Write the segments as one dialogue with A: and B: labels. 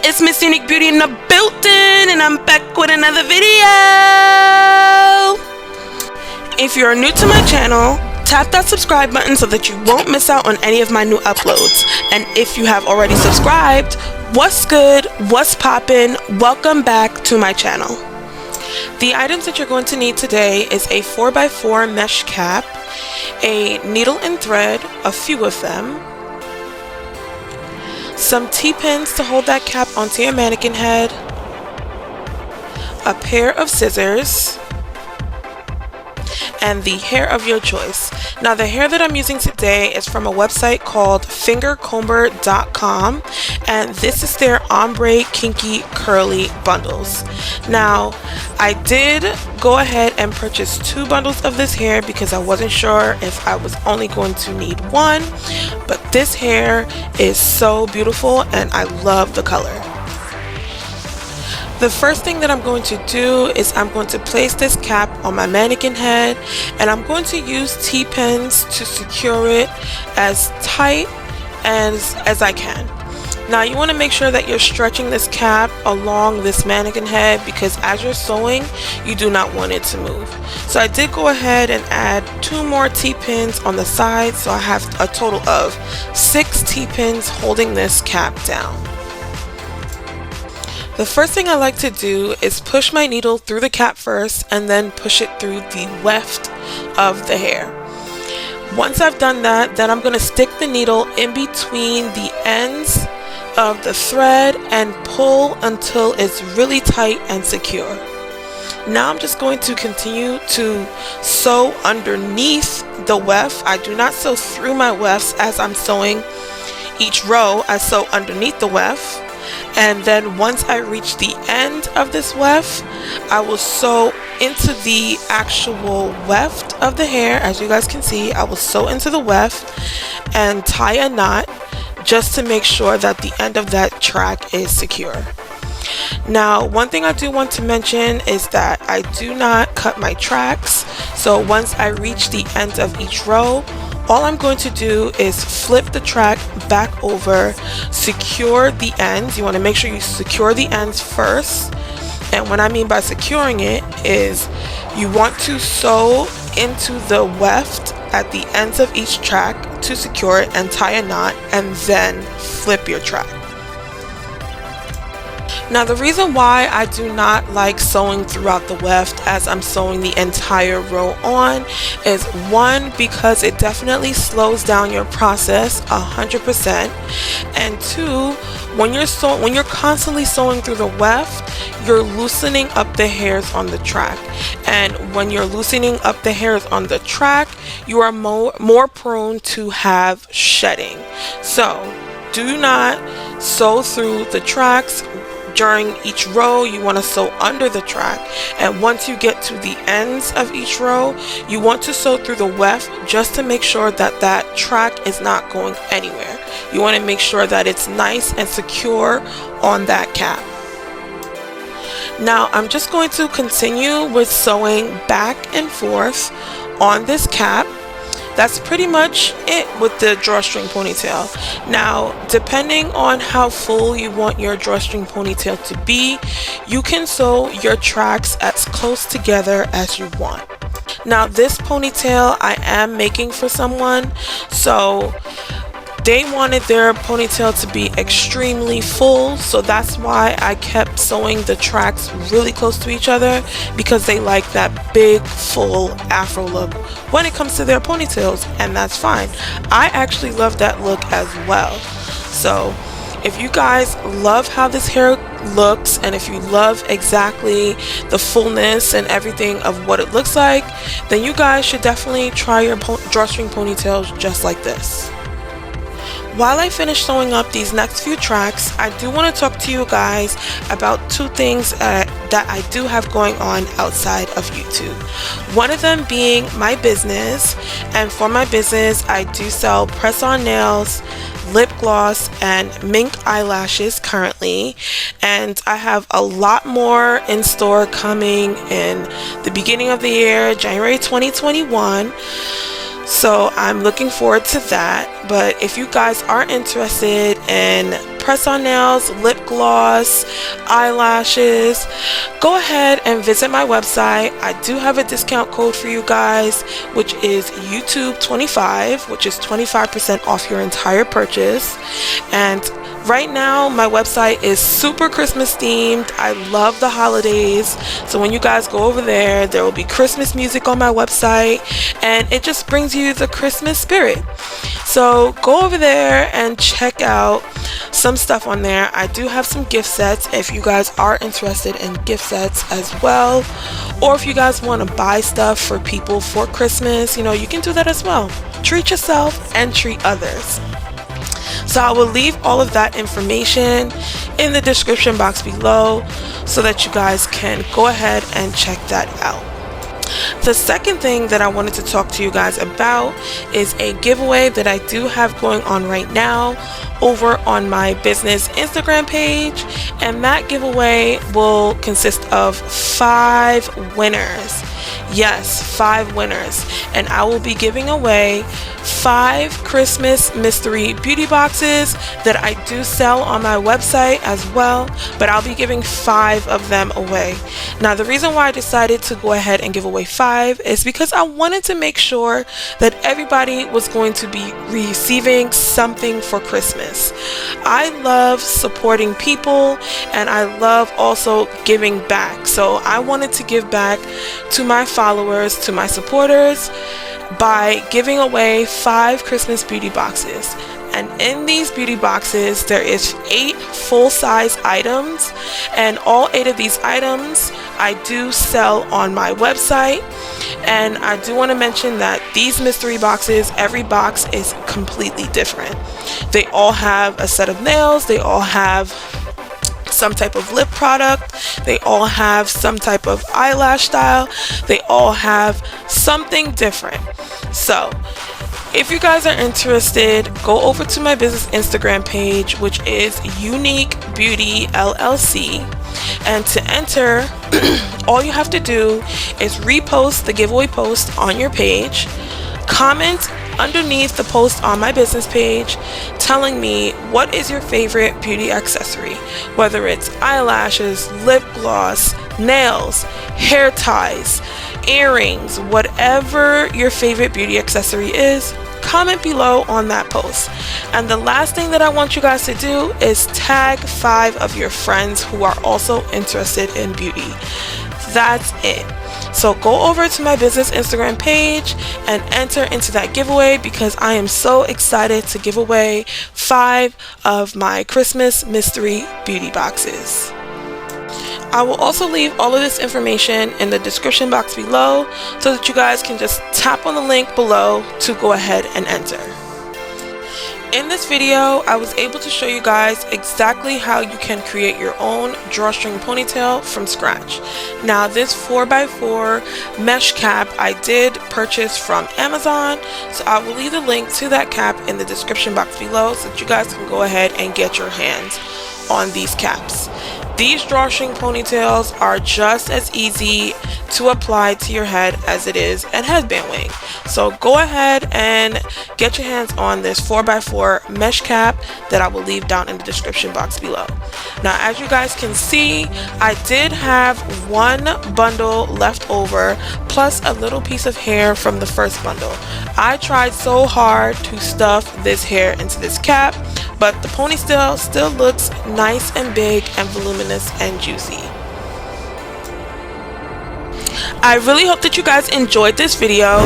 A: It's MissUniqueBeautii in the building, and I'm back with another video. If you're new to my channel, tap that subscribe button so that you won't miss out on any of my new uploads. And if you have already subscribed, what's good, what's poppin', welcome back to my channel. The items that you're going to need today is a 4x4 mesh cap, a needle and thread, a few of them, some T-pins to hold that cap onto your mannequin head, a pair of scissors, and the hair of your choice. Now the hair that I'm using today is from a website called fingercomber.com, and this is their Ombre Kinky curly bundles. Now I did go ahead and purchase 2 bundles of this hair because I wasn't sure if I was only going to need one, but this hair is so beautiful and I love the color. The first thing that I'm going to do is I'm going to place this cap on my mannequin head, and I'm going to use T-pins to secure it as tight as I can. Now you want to make sure that you're stretching this cap along this mannequin head because as you're sewing, you do not want it to move. So I did go ahead and add 2 more T-pins on the side, so I have a total of 6 T-pins holding this cap down. The first thing I like to do is push my needle through the cap first and then push it through the weft of the hair. Once I've done that, then I'm going to stick the needle in between the ends of the thread and pull until it's really tight and secure. Now I'm just going to continue to sew underneath the weft. I do not sew through my wefts as I'm sewing each row. I sew underneath the weft. And then once I reach the end of this weft, I will sew into the actual weft of the hair. As you guys can see, I will sew into the weft and tie a knot just to make sure that the end of that track is secure. Now, one thing I do want to mention is that I do not cut my tracks. So once I reach the end of each row, all I'm going to do is flip the track back over, secure the ends. You want to make sure you secure the ends first. And what I mean by securing it is you want to sew into the weft at the ends of each track to secure it and tie a knot and then flip your track. Now the reason why I do not like sewing throughout the weft as I'm sewing the entire row on is 1, because it definitely slows down your process 100%, and 2, when you're constantly sewing through the weft, you're loosening up the hairs on the track, and when you're loosening up the hairs on the track, you are more prone to have shedding. So do not sew through the tracks. During each row, you want to sew under the track, and once you get to the ends of each row, you want to sew through the weft just to make sure that that track is not going anywhere. You want to make sure that it's nice and secure on that cap. Now I'm just going to continue with sewing back and forth on this cap. That's pretty much it with the drawstring ponytail. Now, depending on how full you want your drawstring ponytail to be, you can sew your tracks as close together as you want. Now, this ponytail I am making for someone, so they wanted their ponytail to be extremely full, so that's why I kept sewing the tracks really close to each other, because they like that big full afro look when it comes to their ponytails, and that's fine. I actually love that look as well. So if you guys love how this hair looks, and if you love exactly the fullness and everything of what it looks like, then you guys should definitely try your drawstring ponytails just like this. While I finish sewing up these next few tracks, I do want to talk to you guys about two things that I do have going on outside of YouTube. One of them being my business, and for my business I do sell press-on nails, lip gloss, and mink eyelashes currently, and I have a lot more in store coming in the beginning of the year, January 2021. So I'm looking forward to that. But if you guys are interested in press-on nails, lip gloss, eyelashes, go ahead and visit my website. I do have a discount code for you guys, which is YouTube25, which is 25% off your entire purchase. And right now my website is super Christmas themed. I love the holidays, so when you guys go over there, there will be Christmas music on my website, and it just brings you the Christmas spirit. So go over there and check out some stuff on there. I do have some gift sets if you guys are interested in gift sets as well, or if you guys want to buy stuff for people for Christmas, you know, you can do that as well. Treat yourself and treat others. So I will leave all of that information in the description box below so that you guys can go ahead and check that out. The second thing that I wanted to talk to you guys about is a giveaway that I do have going on right now over on my business Instagram page, and that giveaway will consist of 5 winners. Yes, 5 winners, and I will be giving away 5 Christmas mystery beauty boxes that I do sell on my website as well, but I'll be giving 5 of them away. Now, the reason why I decided to go ahead and give away 5 is because I wanted to make sure that everybody was going to be receiving something for Christmas. I love supporting people, and I love also giving back. So I wanted to give back to my followers, to my supporters, by giving away 5 Christmas beauty boxes. And in these beauty boxes there is 8 full-size items, and all 8 of these items I do sell on my website. And I do want to mention that these mystery boxes, every box is completely different. They all have a set of nails, they all have some type of lip product, they all have some type of eyelash style, they all have something different. So if you guys are interested, go over to my business Instagram page, which is MissUniqueBeautii LLC, and to enter all you have to do is repost the giveaway post on your page, comment underneath the post on my business page telling me what is your favorite beauty accessory, whether it's eyelashes, lip gloss, nails, hair ties, earrings, whatever your favorite beauty accessory is. Comment below on that post. And the last thing that I want you guys to do is tag 5 of your friends who are also interested in beauty. That's it. So go over to my business Instagram page and enter into that giveaway, because I am so excited to give away 5 of my Christmas mystery beauty boxes. I will also leave all of this information in the description box below so that you guys can just tap on the link below to go ahead and enter. In this video, I was able to show you guys exactly how you can create your own drawstring ponytail from scratch. Now, this 4x4 mesh cap I did purchase from Amazon, so I will leave the link to that cap in the description box below so that you guys can go ahead and get your hands on these caps. These drawstring ponytails are just as easy to apply to your head as it is a headband wig. So go ahead and get your hands on this 4x4 mesh cap that I will leave down in the description box below. Now, as you guys can see, I did have 1 bundle left over, plus a little piece of hair from the first bundle. I tried so hard to stuff this hair into this cap, but the ponytail still looks nice and big and voluminous and juicy. I really hope that you guys enjoyed this video.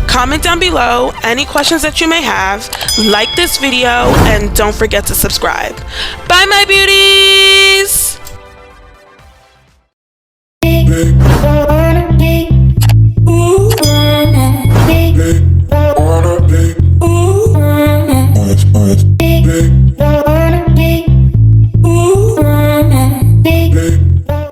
A: Comment down below any questions that you may have, like this video, and don't forget to subscribe. Bye, my beauties!